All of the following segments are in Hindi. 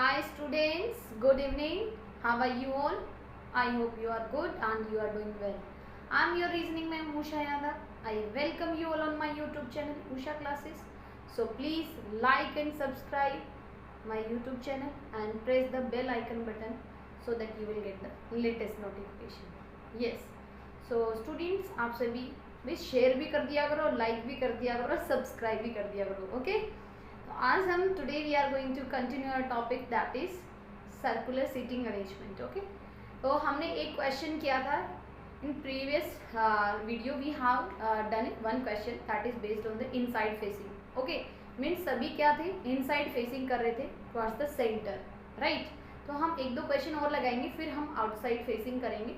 Hi students, good evening. How are you all? I hope you are good and you are doing well. I am your reasoning ma'am Usha Yadav. I welcome you all on my YouTube channel Usha Classes. So please like and subscribe my YouTube channel and press the bell icon button so that you will get the latest notification. Yes. So students आप सभी प्लीज शेयर भी कर दिया करो, लाइक भी कर दिया करो, सब्सक्राइब भी कर दिया करो. ओके. आज हम today we are going to continue our topic that is circular seating arrangement. Okay. तो हमने एक क्वेश्चन किया था in previous video. We have done one question that is based on the inside facing. Okay. Means सभी क्या थे, इनसाइड फेसिंग कर रहे थे टुवर्ड्स द सेंटर, राइट. तो हम एक दो क्वेश्चन और लगाएंगे, फिर हम आउटसाइड फेसिंग करेंगे,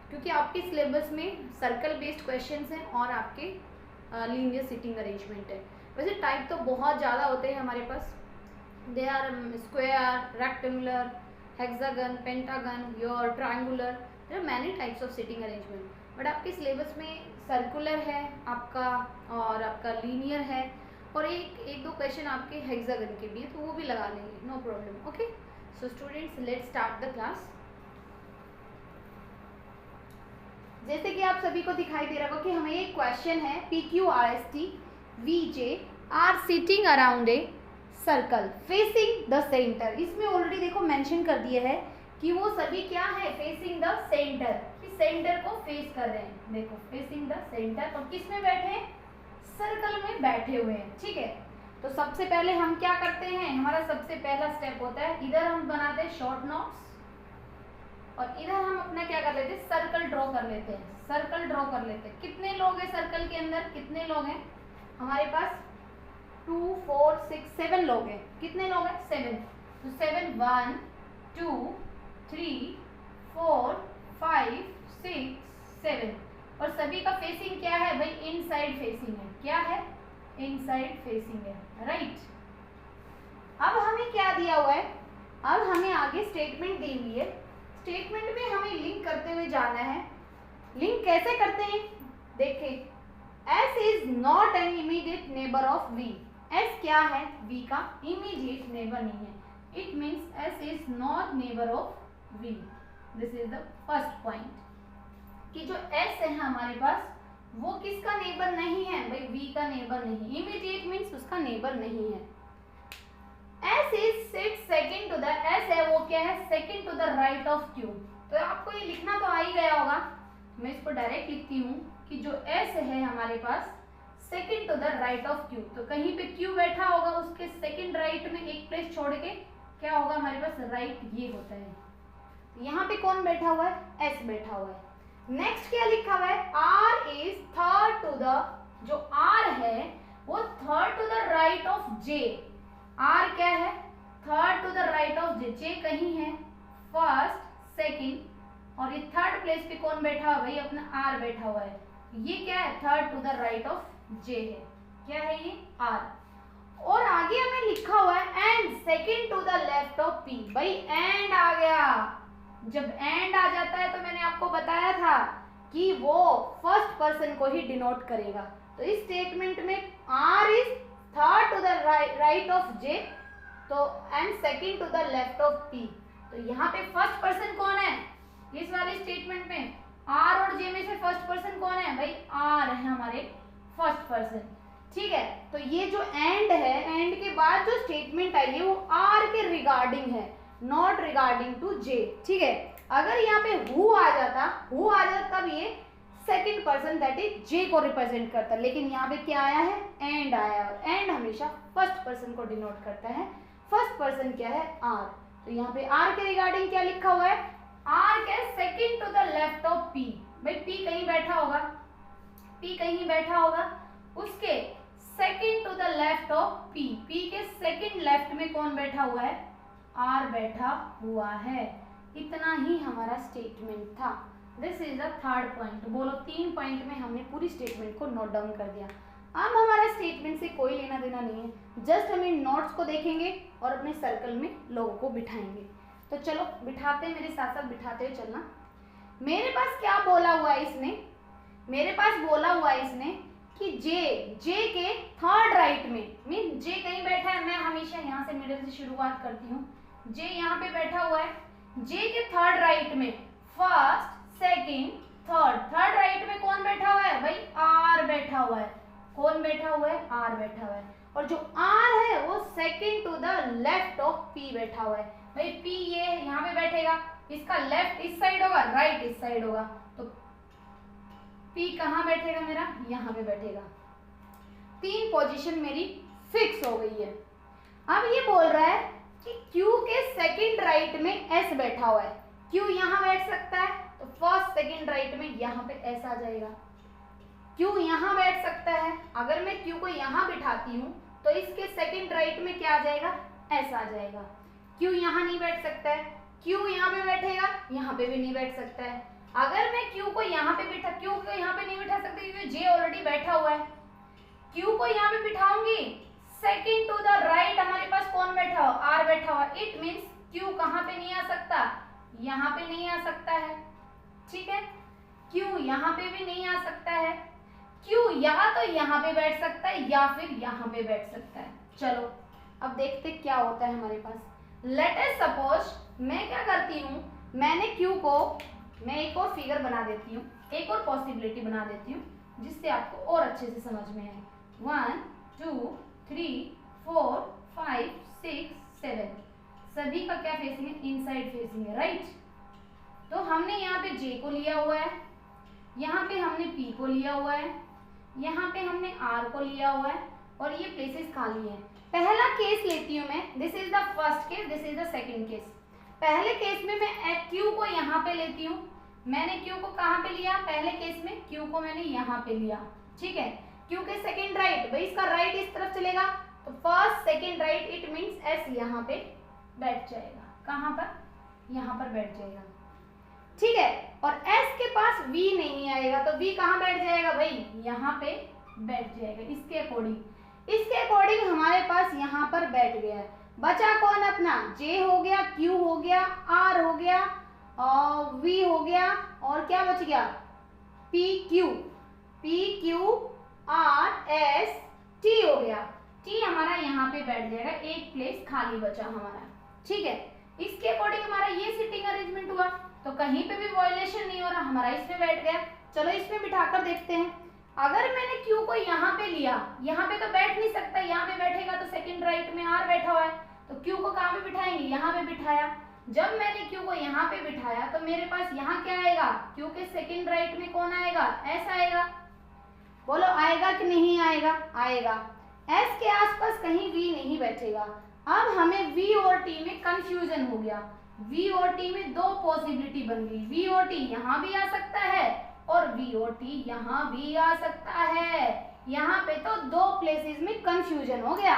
क्योंकि आपके सिलेबस में सर्कल बेस्ड क्वेश्चंस हैं और आपके लीनियर सीटिंग अरेंजमेंट है. वैसे टाइप तो बहुत ज़्यादा होते हैं हमारे पास. They are square, rectangular, hexagon, pentagon, your triangular. There are many types of seating arrangement. But आपके सिलेबस में सर्कुलर है आपका और आपका लीनियर है, और एक दो क्वेश्चन आपके हेक्सागन के भी है, तो वो भी लगा लेंगे, no problem. Okay. So students, let's start the class. जैसे कि आप सभी को दिखाई दे रहा होगा कि हमें एक क्वेश्चन है, PQRST VJ are sitting around a circle facing the centre. इसमें ऑलरेडी देखो मेंशन कर दिया है कि वो सभी क्या है, फेसिंग द सेंटर, कि सेंटर को फेस कर रहे हैं. देखो फेसिंग द सेंटर, और किस में बैठे हैं, सर्कल में बैठे हुए हैं. ठीक है. तो सबसे पहले हम क्या करते हैं, हमारा सबसे पहला स्टेप होता है, इधर हम बनाते हैं शॉर्ट नोट्स और इधर हम अपना क्या कर लेते हैं, सर्कल ड्रॉ कर लेते हैं. सर्कल ड्रॉ कर लेते हैं. कितने लोग हैं सर्कल के अंदर, कितने लोग हैं हमारे पास, 2 4 6 7 लोग हैं. कितने लोग हैं, 7. तो 7 1 2 3 4 5 6 7. और सभी का फेसिंग क्या है भाई, इनसाइड फेसिंग है. क्या है, इनसाइड फेसिंग है, राइट. अब हमें क्या दिया हुआ है, अब हमें आगे स्टेटमेंट दी हुई है. स्टेटमेंट में हमें लिंक करते हुए जाना है. लिंक कैसे करते हैं, देखिए, S is not an immediate neighbour of V. S क्या है, V का इमीडिएट नेबर नहीं है. It means S is not neighbour of V. This is the first point, कि जो S है हमारे पास वो किसका नेबर नहीं है भाई, V का नेबर नहीं. इमीडिएट मीन्स उसका नेबर नहीं है. S is sit second to the, S है वो क्या है, second to the right of Q. तो आपको ये लिखना तो आ ही गया होगा, मैं इसको डायरेक्ट लिखती हूँ कि जो S है हमारे पास second to the right of Q. तो कहीं पे Q बैठा होगा, उसके सेकंड राइट में एक प्लेस छोड़ के क्या होगा हमारे पास, राइट ये होता है. यहाँ पे कौन बैठा हुआ है, S बैठा हुआ है. नेक्स्ट क्या लिखा हुआ है, R is third to the, जो R है वो third to the right of J. R क्या है, third to the right of J. J कहीं है फर्स्ट, सेकंड, और ये थर्ड प्लेस पे कौन बैठा हुआ है भाई, अपना R बैठा हुआ है. ये क्या है, third to the right of J है. क्या है ये, R. और आगे हमें लिखा हुआ है and second to the left of P. भाई एंड आ गया. जब एंड आ जाता है तो मैंने आपको बताया था कि वो फर्स्ट पर्सन को ही डिनोट करेगा. तो इस स्टेटमेंट में R is third to the right of J, तो and second to the left of P. तो यहाँ पे फर्स्ट पर्सन कौन है, इस वाले स्टेटमेंट में R और J में से फर्स्ट पर्सन कौन है भाई, R है हमारे फर्स्ट पर्सन. ठीक है. तो ये जो एंड है, एंड के बाद जो स्टेटमेंट आई है वो R के रिगार्डिंग है, नॉट रिगार्डिंग टू J. ठीक है. अगर यहाँ पे हु आ जाता तब ये second person that is J को रिप्रेजेंट करता, लेकिन यहाँ पे क्या आया है, एंड आया, और एंड हमेशा फर्स्ट पर्सन को डिनोट करता है. फर्स्ट पर्सन क्या है, R. तो यहाँ पे R के रिगार्डिंग क्या लिखा हुआ है, R के second to the left of P. भाई P कहीं बैठा होगा, P कहीं बैठा होगा, उसके second to the left of P. P के सेकंड लेफ्ट में कौन बैठा हुआ है, R बैठा हुआ है. इतना ही हमारा स्टेटमेंट था. This is the third point. बोलो 3 पॉइंट में हमने पूरी स्टेटमेंट को नोट डाउन कर दिया. अब हमारा स्टेटमेंट से कोई लेना देना नहीं है, जस्ट हम इन नोट्स को देखेंगे और अपने सर्कल में लोगों को बिठाएंगे. तो चलो बिठाते हैं, मेरे साथ साथ बिठाते हुए चलना. मेरे पास क्या बोला हुआ है इसने, मेरे पास बोला हुआ है इसने कि J के थर्ड राइट में, मीन J कहीं बैठा है, मैं हमेशा यहाँ से मिडिल से शुरुआत करती हूँ. जे यहाँ पे बैठा हुआ है, जे के थर्ड राइट में फर्स्ट सेकंड थर्ड राइट में कौन बैठा हुआ है भाई, आर बैठा हुआ है। कौन बैठा हुआ है, आर बैठा हुआ है। और जो आर है वो second to the left of P बैठा हुआ है। भाई पी ये यहाँ पे बैठेगा, इसका लेफ्ट इस साइड होगा, राइट इस साइड होगा, तो पी कहाँ बैठेगा मेरा, यहाँ पे बैठेगा। 3 पोजीशन मेरी फिक्स हो गई है। अब ये बोल रहा है कि Q के सेकंड राइट में S बैठा हुआ है। Q यहाँ बैठ सकता है, तो फर्स्ट सेकंड राइट में यहाँ पे S आ जाएगा। Q यहाँ बैठ सकता है, अगर मैं Q को यहाँ बिठाती हूँ तो इसके सेकंड राइट में क्या आ जाएगा, S आ जाएगा। Q यहाँ नहीं बैठ सकता है, Q यहाँ पे बैठेगा, यहाँ पे भी नहीं बैठ सकता है। अगर मैं Q को यहाँ पे नहीं बिठा सकती क्योंकि J ऑलरेडी बैठा हुआ है। Q को यहाँ पे बिठाऊंगी, सेकंड टू द राइट हमारे पास कौन बैठा हो, R बैठा हुआ। इट मीन्स Q कहाँ पे नहीं आ सकता, यहाँ पे नहीं आ सकता है, ठीक है। Q यहाँ पे भी नहीं आ सकता है। Q या तो यहाँ पे बैठ सकता है या फिर यहाँ पे बैठ सकता है। चलो अब देखते क्या होता है हमारे पास। लेट अस सपोज मैं क्या करती हूँ, मैंने Q को मैं एक और फिगर बना देती हूँ, एक और पॉसिबिलिटी बना देती हूँ जिससे आपको और अच्छे से समझ में आए। 1 2 3 4 5 6 7 सभी का क्या फेसिंग है, इनसाइड फेसिंग है, राइट। तो हमने यहाँ पे J को लिया हुआ है, यहाँ पे हमने P को लिया हुआ है, यहाँ पे हमने R को लिया हुआ है और ये प्लेसेस खाली हैं। पहला केस लेती हूँ मैं, this is the first case, this is the second case. पहले केस में मैं Q को यहाँ पे लेती हूँ। मैंने Q को कहाँ पे लिया, पहले केस में Q को मैंने यहाँ पे लिया, ठीक है। Q के सेकंड राइट, भाई इसका राइट इस तरफ चलेगा तो first second right, it means S यहाँ पे बैठ जाएगा। कहाँ पर, यहाँ पर बैठ जाएगा, ठीक है। और S के पास V नहीं आएगा तो V कहाँ बैठ जाएगा भाई, यहाँ पे बैठ जाएगा। इसके अकॉर्डिंग हमारे पास यहाँ पर बैठ गया है। बचा कौन अपना, J हो गया, Q हो गया, R हो गया और V हो गया और क्या बच गया, PQ R S T हो गया। T हमारा यहाँ पे बैठ जाएगा, एक प्लेस खाली बचा हमारा, ठीक है। इसके अकॉर्डिंग हमारा ये सिटिंग अरेंजमेंट हुआ, तो कहीं पे भी वायलेशन नहीं हो रहा, हमारा इसमें बैठ गया। चलो इसमें बिठाकर देखते हैं। अगर मैंने Q को यहाँ पे लिया, यहाँ पे तो बैठ नहीं सकता, यहाँ पे बैठेगा तो सेकंड राइट में R बैठा हुआ है, तो Q को कहाँ पे बिठाएंगे, यहाँ पे बिठाया। जब मैंने Q को यहाँ पे बिठाया तो मेरे पास यहाँ क्या आएगा, Q के सेकंड राइट में कौन आएगा, S आएगा। बोलो आएगा कि नहीं आएगा, आएगा। S के आसपास कहीं V नहीं बैठेगा। अब हमें V और T में कंफ्यूजन हो गया। V और T में 2 पॉसिबिलिटी बन गई, V और T यहाँ भी आ सकता है और V और T यहाँ भी आ सकता है। यहाँ पे तो 2 प्लेसेस में कंफ्यूजन हो गया,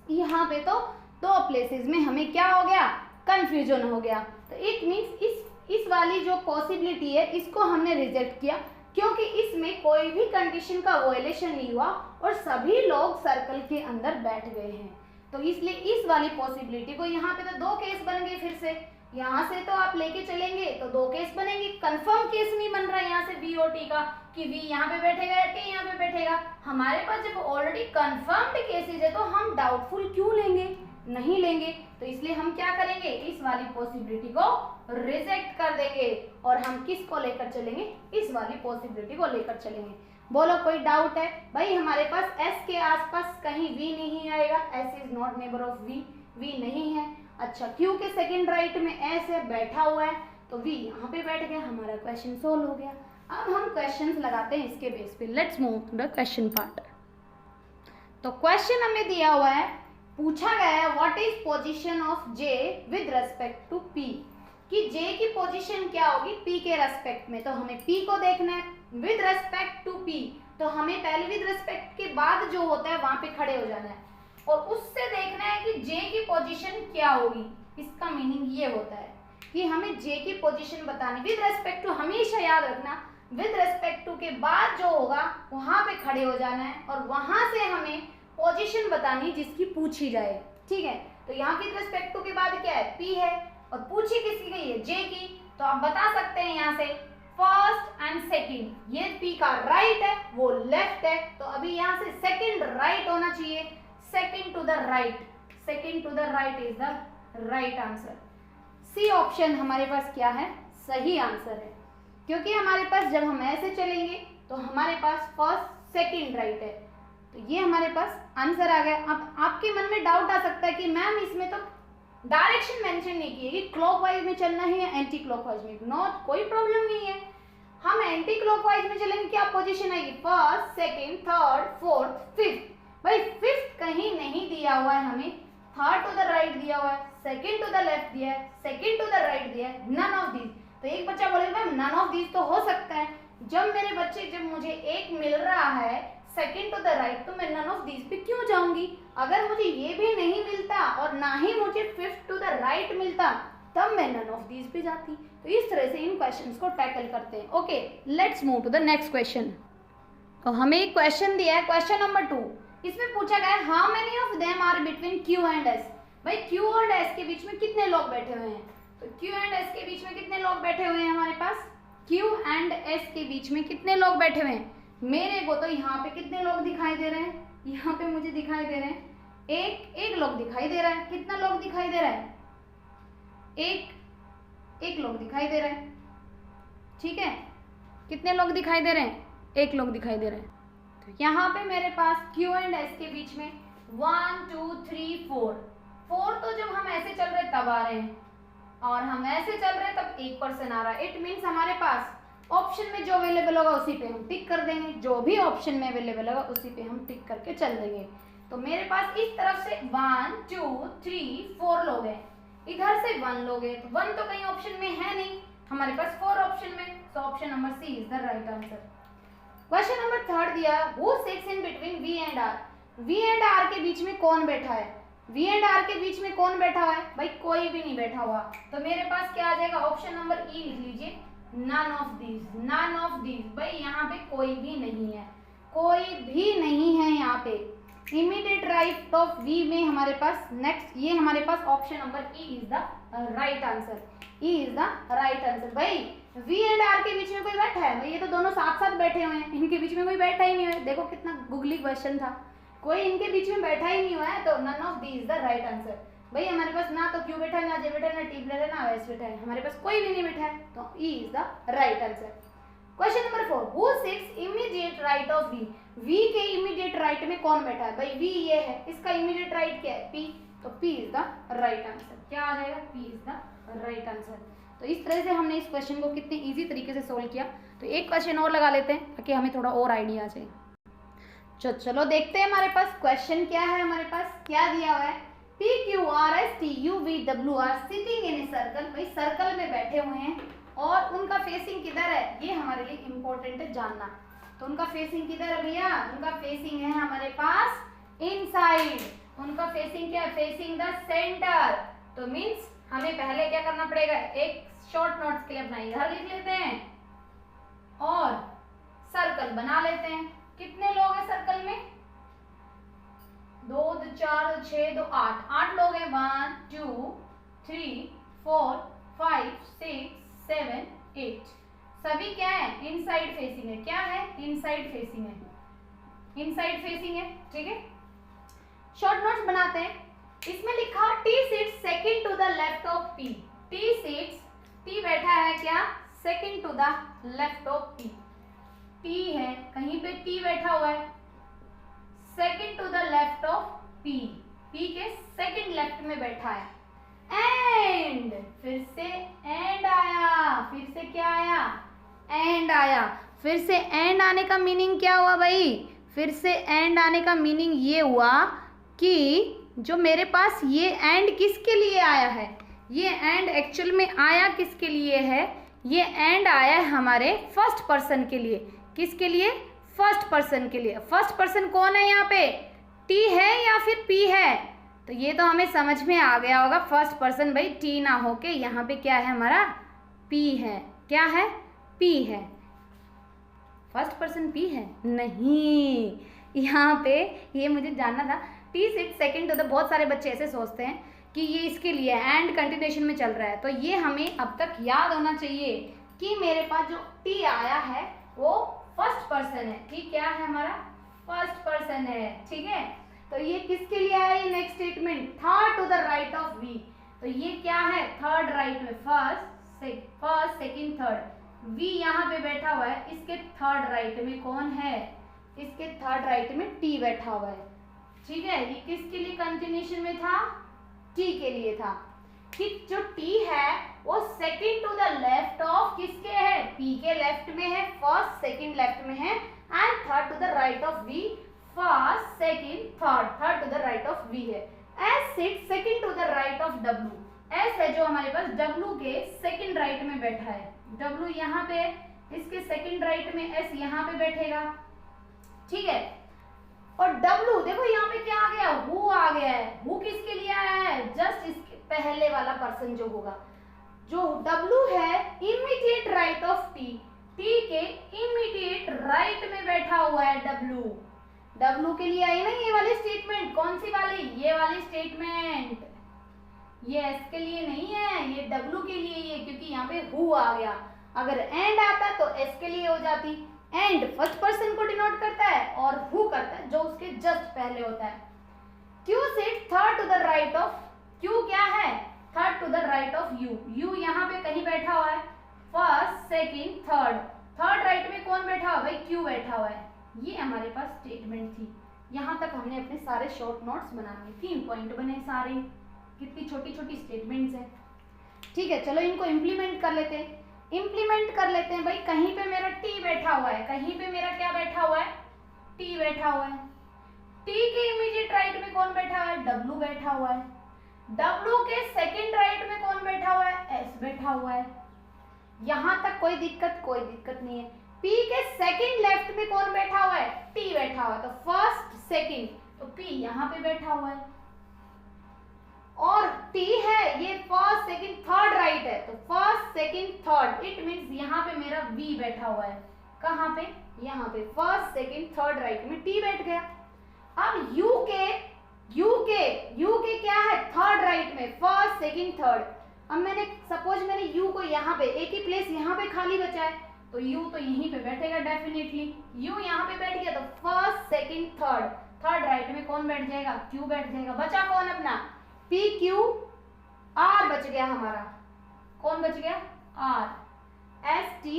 यहाँ पे तो 2 प्लेसेस में हमें क्या हो गया, कंफ्यूजन हो गया। तो इट मीन्स इस वाली जो पॉसिबिलिटी है इसको हमने रिजेक्ट किया, क्योंकि इसमें कोई भी कंडीशन का वायलेशन नहीं हुआ और सभी लोग सर्कल के अंदर बैठ गए हैं। तो इसलिए इस वाली पॉसिबिलिटी को, यहाँ पे तो 2 केस बन गए, फिर से यहाँ से तो आप लेके चलेंगे तो 2 केस बनेंगे। कंफर्म केस नहीं बन रहा है यहाँ से V और T का कि V यहाँ पे बैठेगा या T यहाँ पे बैठेगा। हमारे पास जब ऑलरेडी कंफर्म्ड केसेज है तो हम डाउटफुल क्यों लेंगे, नहीं लेंगे। तो इसलिए हम क्या करेंगे, इस वाली पॉसिबिलिटी को रिजेक्ट कर देंगे और हम किसको लेकर चलेंगे, इस वाली पॉसिबिलिटी को लेकर चलेंगे। बोलो कोई डाउट है भाई, हमारे पास S के आसपास कहीं V नहीं आएगा, S is not neighbour of V नहीं है। अच्छा, Q के सेकंड राइट में S है, बैठा हुआ है, तो V यहाँ पे बैठ गया, हमारा क्वेश्चन सोल्व हो गया। अब हम क्वेश्चंस लगाते हैं इसके बेस पे। Let's move to the question part. तो क्वेश्चन हमें दिया हुआ है, पूछा गया है what is position of J with respect to P, कि J की पोजीशन क्या होगी P के रेस्पेक्ट में। तो हमें P को देखना है विद रेस्पेक्ट टू P, तो हमें पहले विद रेस्पेक्ट के बाद जो होता है वहां पे खड़े हो जाना है और उससे देखना है कि J की पोजीशन क्या होगी। इसका मीनिंग ये होता है कि हमें J की पोजीशन बतानी विद रेस्पेक्ट टू, हमेशा याद रखना विद रेस्पेक्ट टू के बाद जो होगा वहां पे खड़े हो जाना है और वहां से हमें पोजीशन बतानी जिसकी पूछी जाए, ठीक है। तो यहाँ विद रेस्पेक्ट टू के बाद क्या है, P है और पूछी किसकी गई है, J की। तो आप बता सकते हैं यहाँ से फर्स्ट एंड सेकंड, ये P का राइट है वो लेफ्ट है, तो अभी यहाँ से सेकंड राइट होना चाहिए, second to the right, second to the right is the right answer. C option हमारे पास क्या है, सही आंसर है, क्योंकि हमारे पास जब हम ऐसे चलेंगे तो हमारे पास फर्स्ट सेकंड राइट है, तो ये हमारे पास आंसर आ गया। अब आपके मन में डाउट आ सकता है कि मैम इसमें तो डायरेक्शन मेंशन नहीं की है कि क्लॉकवाइज में चलना है या एंटी क्लॉकवाइज में। नॉट, कोई प्रॉब्लम नहीं है, हम एंटी क्लॉकवाइज में चलेंगे, क्या पोजीशन आएगी, first, second, third, fourth, fifth. भाई फिफ्थ कहीं नहीं दिया हुआ है हमें, थर्ड टू द राइट दिया हुआ है, सेकंड टू द लेफ्ट दिया है, सेकंड टू द राइट दिया है, नन ऑफ दीज। तो एक बच्चा बोलेगा मैम नन ऑफ दीज तो हो सकता है, जब मुझे एक मिल रहा है सेकंड टू द राइट, तो मैं नन ऑफ दीज पे क्यों जाऊंगी। अगर मुझे ये भी नहीं मिलता और ना ही मुझे फिफ्थ टू द राइट मिलता, तब मैं नन ऑफ दीज पे जाती। तो इस तरह से इन क्वेश्चंस को टैकल करते हैं। Okay, let's move to the next question. तो हमें एक क्वेश्चन दिया है, क्वेश्चन नंबर 2। इसमें पूछा गया है how many of them are between Q and S. भाई क्यू और एस के बीच में कितने लोग बैठे हुए हैं, तो क्यू एंड एस के बीच में कितने लोग बैठे हुए हैं हमारे पास, क्यू एंड एस के बीच में कितने लोग बैठे हुए हैं। मेरे को तो यहाँ पे कितने लोग दिखाई दे रहे हैं, यहाँ पे मुझे दिखाई दे रहे हैं एक लोग दिखाई दे रहा है। कितना लोग दिखाई दे रहा है, एक लोग दिखाई दे रहा है, ठीक है। कितने लोग दिखाई दे रहे हैं, एक लोग दिखाई दे रहे हैं। तो यहाँ पे मेरे पास क्यू एंड एस के बीच में 1 2 3 4 तो जब हम ऐसे चल रहे तब आ रहे हैं, और हम ऐसे चल रहे तब एक पर्सन आ रहा है। इट मीन्स हमारे पास ऑप्शन में जो अवेलेबल होगा उसी पे हम टिक कर देंगे, जो भी ऑप्शन में अवेलेबल होगा उसी पे हम टिक करके चल देंगे। तो मेरे पास इस तरफ से 1 2 3 4 लोग हैं, इधर से 1 लोग हैं, तो 1 तो कहीं ऑप्शन में है नहीं, हमारे पास 4 ऑप्शन में, तो option number C is the right answer. Question number 3 दिया, who sits in between V and R. V and R के बीच में कौन बैठा है, वी एंड आर के बीच में कौन बैठा हुआ है, भाई कोई भी नहीं बैठा हुआ। तो मेरे पास क्या आ जाएगा, ऑप्शन नंबर ई लिख लीजिए, none of these, none of these. भाई यहाँ पे कोई भी नहीं है, कोई भी नहीं है यहाँ पे। इमीडिएट राइट ऑफ वी में हमारे पास नेक्स्ट, ये हमारे पास option number E is the right answer, E is the right answer. भाई वी एंड आर के बीच में कोई बैठा है, भाई ये तो दोनों साथ साथ बैठे हुए हैं, इनके बीच में कोई बैठा ही नहीं है। देखो कितना गुगली क्वेश्चन था, कोई इनके बीच में बैठा ही नहीं हुआ है, तो none of these is the right answer. भाई हमारे पास ना तो क्यू बैठा है, ना जे बैठा है, ना टी बैठा है, ना एस बैठा है, हमारे पास कोई भी नहीं बैठा है, तो E is the right answer. Question number 4, who sits immediate right of V. V के इमीडिएट राइट में कौन बैठा है, भाई वी ये है, इसका इमीडिएट राइट क्या है, पी, तो P is the right answer. क्या आ जाएगा, P is the right answer. तो इस तरह से हमने इस क्वेश्चन को कितने इजी तरीके से सोल्व किया। तो एक क्वेश्चन और लगा लेते हैं ताकि हमें थोड़ा और आइडिया आ जाए। चलो देखते हैं हमारे पास क्वेश्चन क्या है, हमारे पास क्या दिया हुआ है, P Q R S T U V W are sitting in a circle. भाई सर्कल में बैठे हुए हैं और उनका फेसिंग किधर है, ये हमारे लिए इम्पोर्टेंट है जानना। तो उनका फेसिंग किधर है भैया, उनका फेसिंग है हमारे पास इनसाइड। उनका फेसिंग क्या है, फेसिंग द सेंटर। तो मीन्स हमें पहले क्या करना पड़ेगा, एक शॉर्ट नोट्स के लिए अपना इधर लिख लेते हैं और सर्कल बना लेते हैं। कितने लोग हैं सर्कल में, 2 2 4 6 2 8 लोग हैं। 1 2 3 4 5 6 7 8 सभी क्या है, इनसाइड फेसिंग है। क्या है, इनसाइड फेसिंग है, इनसाइड फेसिंग है, ठीक है। शॉर्ट नोट्स बनाते हैं। इसमें लिखा T sits second to the left of P. T sits, T बैठा है क्या, second to the left of P. T है, कहीं पे टी बैठा हुआ है second to the left of P, P के सेकंड लेफ्ट में बैठा है। एंड फिर से एंड आया, फिर से क्या आया, एंड आया। फिर से एंड आने का मीनिंग क्या हुआ भाई, फिर से एंड आने का मीनिंग ये हुआ कि जो मेरे पास ये एंड किसके लिए आया है, ये एंड एक्चुअल में आया किसके लिए है, ये एंड आया है हमारे फर्स्ट पर्सन के लिए। किसके लिए, फर्स्ट पर्सन के लिए। फर्स्ट पर्सन कौन है यहाँ पे, टी है या फिर पी है, तो ये तो हमें समझ में आ गया होगा। फर्स्ट पर्सन भाई टी ना होके यहाँ पे क्या है हमारा, पी है। क्या है, पी है। फर्स्ट पर्सन पी है नहीं, यहाँ पे ये मुझे जानना था। T sit second to the, बहुत सारे बच्चे ऐसे सोचते हैं कि ये इसके लिए एंड कंटिन्यूएशन में चल रहा है, तो ये हमें अब तक याद होना चाहिए कि मेरे पास जो टी आया है वो फर्स्ट पर्सन है। ठीक, क्या है हमारा, फर्स्ट पर्सन है, ठीक है। तो ये किसके लिए आया, ये next statement, third to the right of V. तो ये क्या है, थर्ड राइट में, फर्स्ट सेकंड थर्ड। वी यहाँ पे बैठा हुआ है, इसके थर्ड राइट में कौन है, इसके थर्ड राइट में टी बैठा हुआ है। ठीक है, ये किसके लिए कंटिन्यूएशन में था, टी के लिए था कि जो टी है वो second to the left of किसके है, पी के लेफ्ट में है, फर्स्ट सेकंड लेफ्ट में है, and third to the right of V, first second third to the right of V है। S sit second to the right of W, S है जो हमारे पास डब्ल्यू के सेकंड राइट में बैठा है, डब्ल्यू यहाँ पे, इसके सेकंड राइट में एस यहाँ पे बैठेगा। ठीक है, और डब्ल्यू देखो यहाँ पे क्या आ गया, हु आ गया है। हु किसके लिए आया है, जस्ट इसके पहले वाला पर्सन जो होगा, जो डब्ल्यू है immediate right of T, T के इमीडिएट राइट में बैठा हुआ है डब्ल्यू। डब्ल्यू के लिए आई ना ये वाली स्टेटमेंट, कौन सी वाली, ये वाली स्टेटमेंट, ये एस के लिए नहीं है, ये डब्ल्यू के लिए ही है, क्योंकि यहाँ पे हु आ गया। अगर एंड आता तो एस के लिए हो जाती। एंड फर्स्ट पर्सन को डिनोट करता है और हु करता है जो उसके जस्ट पहले होता है। Q sit third to the right of, Q क्या है, third to the right of U, U यहाँ पे कहीं बैठा हुआ है, first second third, third right में कौन बैठा हुआ है भाई, क्यू बैठा हुआ है। ये हमारे पास स्टेटमेंट थी, यहाँ तक हमने अपने सारे शॉर्ट नोट्स बनाने, 3 पॉइंट बने सारे, कितनी छोटी छोटी स्टेटमेंट्स हैं। ठीक है, चलो इनको इम्प्लीमेंट कर लेते हैं, इम्प्लीमेंट कर लेते हैं भाई। कहीं पे मेरा टी बैठा हुआ है, कहीं पे मेरा क्या बैठा हुआ है, टी बैठा हुआ है। टी के इमीडिएट राइट में कौन बैठा हुआ है, डब्ल्यू बैठा हुआ है। डब्ल्यू के सेकंड राइट में कौन बैठा हुआ है, एस बैठा हुआ है। यहां तक कोई दिक्कत नहीं है। पी के सेकंड लेफ्ट में कौन बैठा हुआ है, टी बैठा हुआ है, तो फर्स्ट सेकंड, तो पी यहां पे बैठा हुआ है, और टी है ये फर्स्ट सेकंड थर्ड राइट है, तो first second third, it means यहाँ पे मेरा वी बैठा हुआ है, कहाँ पे, यहाँ पे फर्स्ट सेकंड थर्ड राइट में टी बैठ गया। अब यू के क्या है, थर्ड राइट में, फर्स्ट सेकंड थर्ड। अब मैंने सपोज मैंने यू को यहाँ पे, एक ही प्लेस यहाँ पे खाली बचा है, तो यू तो यहीं पे बैठेगा डेफिनेटली। यू यहाँ पे बैठ गया तो फर्स्ट सेकंड थर्ड राइट में कौन बैठ जाएगा, क्यू बैठ जाएगा। बचा कौन अपना, पी क्यू आर बच गया हमारा, कौन बच गया, R, S T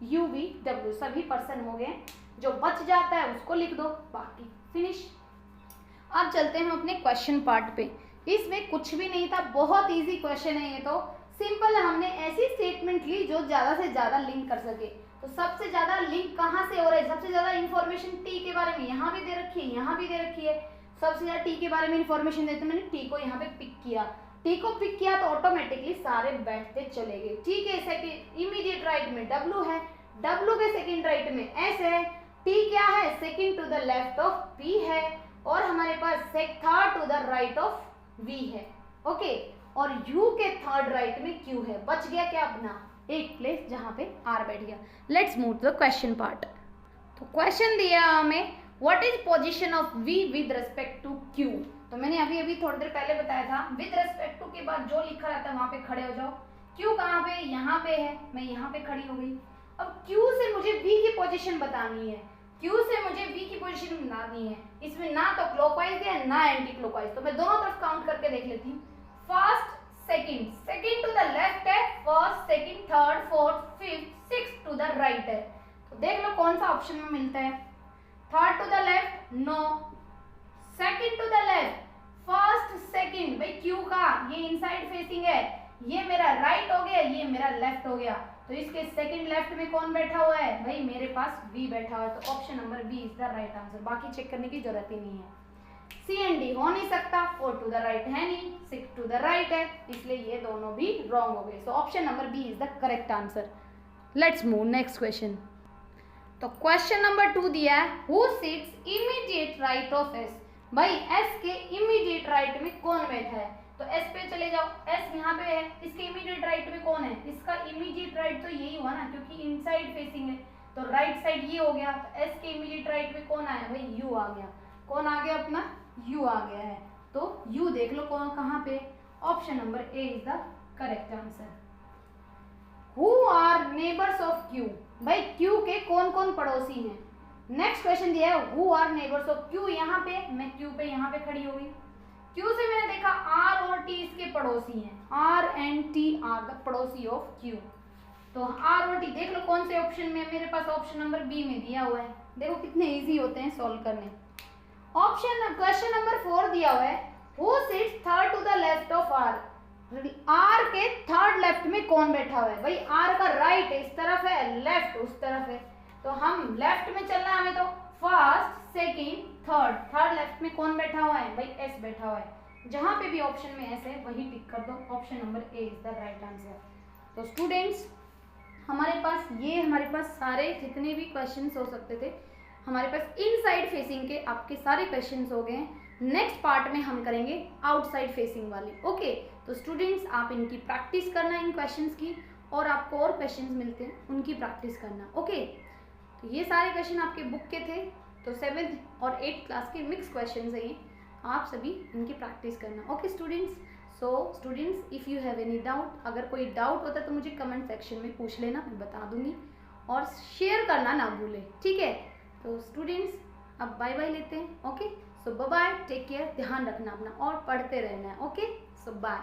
U V W, सभी पर्सन हो गए। जो बच जाता है उसको लिख दो, बाकी फिनिश। अब चलते हैं अपने क्वेश्चन पार्ट पे। इसमें कुछ भी नहीं था, बहुत इजी क्वेश्चन है ये तो, सिंपल। हमने ऐसी स्टेटमेंट ली जो ज्यादा से ज्यादा लिंक कर सके। तो सबसे ज्यादा लिंक कहाँ से हो रहा है, सबसे ज्यादा इंफॉर्मेशन टी के बारे में यहाँ भी दे रखी है, यहाँ भी दे रखी है। सबसे ज्यादा टी के बारे में इंफॉर्मेशन देते, मैंने टी को यहाँ पे पिक किया, टी को पिक किया तो ऑटोमेटिकली सारे बैठते चले गए। ठीक है, सेकंड इमीडिएट राइट में डब्ल्यू है, डब्ल्यू के सेकंड राइट में एस है, टी क्या है, second to the left of P है, और हमारे पास third to the right of V है। ओके, और यू के थर्ड राइट में क्यू है। बच गया क्या अपना, एक प्लेस जहां पे आर बैठ गया। Let's move to the question part. तो क्वेश्चन दिया हमें, what is position of V with respect to Q. तो मैंने अभी थोड़ी देर पहले बताया था, विद रिस्पेक्ट टू के बाद जो लिखा रहता है वहां पे खड़े हो जाओ। क्यू कहाँ पे, यहाँ पे है, मैं यहाँ पे खड़ी हो गई। अब क्यू से मुझे वी की पोजीशन बतानी है, क्यू से मुझे वी की पोजीशन बनानी है। इसमें ना तो क्लॉकवाइज है ना एंटी क्लॉकवाइज, तो मैं दोनों तरफ काउंट करके देख लेती हूँ। First second to the left है, first second third fourth fifth sixth to the right है। तो देख लो कौन सा ऑप्शन में मिलता है। Third to the left no, second to the left, first second, भाई क्यू का ये इनसाइड फेसिंग है, ये मेरा राइट हो गया, ये मेरा लेफ्ट हो गया। तो इसके सेकंड लेफ्ट में कौन बैठा हुआ है भाई, मेरे पास वी बैठा हुआ है। तो option number B is the right answer. बाकी चेक करने की जरूरत ही नहीं है। सी एंड डी हो नहीं सकता, 4 टू द राइट है नहीं, 6 टू द राइट है, इसलिए ये दोनों भी रॉन्ग हो गए। So option number B is the correct answer. Let's move next question. तो क्वेश्चन नंबर 2 दिया है, who sits immediate right of S. भाई एस के इमीडिएट राइट में कौन बैठा है, तो एस पे चले जाओ, एस यहाँ पे है, इसके इमीडिएट राइट में कौन है, इसका इमीडिएट राइट तो यही हुआ ना, क्योंकि इनसाइड फेसिंग है, तो राइट साइड ये हो गया। तो एस के इमीडिएट राइट में कौन आया भाई, यू आ गया। कौन आ गया अपना, यू आ गया है। तो यू देख लो कौन कहाँ पे, option number A is the correct answer. Who are neighbours of Q, भाई क्यू के कौन कौन पड़ोसी हैं। नेक्स्ट क्वेश्चन दिया है, who are neighbours of Q. यहाँ पे मैं क्यू पे यहाँ पे खड़ी हो गई, क्यू से मैंने देखा आर और टी इसके पड़ोसी हैं, R and T are the पड़ोसी ऑफ Q। तो R और T देख लो कौन से ऑप्शन में है, मेरे पास ऑप्शन नंबर बी में दिया हुआ है। देखो कितने इजी होते हैं सॉल्व करने। ऑप्शन क्वेश्चन नंबर 4 दिया हुआ है, who sits third to the left of R। R के थर्ड लेफ्ट में कौन बैठा हुआ है? भाई R का राइट इस तरफ है, लेफ्ट उस तरफ है, तो हम लेफ्ट में चलना है हमें। तो first, second, third, third left में कौन बैठा हुआ है? भाई S बैठा हुआ है। जहां पे भी ऑप्शन में S है वही टिक कर दो, option number A is the right answer. तो स्टूडेंट्स हमारे पास सारे जितने भी क्वेश्चंस हो सकते थे, हमारे पास इनसाइड फेसिंग के आपके सारे क्वेश्चंस हो गए हैं। नेक्स्ट पार्ट में हम करेंगे आउटसाइड फेसिंग वाले। ओके, तो स्टूडेंट्स आप इनकी प्रैक्टिस करना इन क्वेश्चंस की, और आपको और क्वेश्चंस मिलते हैं उनकी प्रैक्टिस करना। ओके, तो ये सारे क्वेश्चन आपके बुक के थे, तो 7th और 8th क्लास के मिक्स क्वेश्चंस हैं ये, आप सभी इनकी प्रैक्टिस करना। Okay students, so students if you have any doubt, अगर कोई डाउट होता है तो मुझे कमेंट सेक्शन में पूछ लेना, मैं बता दूंगी, और शेयर करना ना भूलें, ठीक है। तो स्टूडेंट्स अब बाय बाय लेते हैं। ओके, सो बाय बाय, टेक केयर, ध्यान रखना अपना और पढ़ते रहना है। ओके, सो बाय।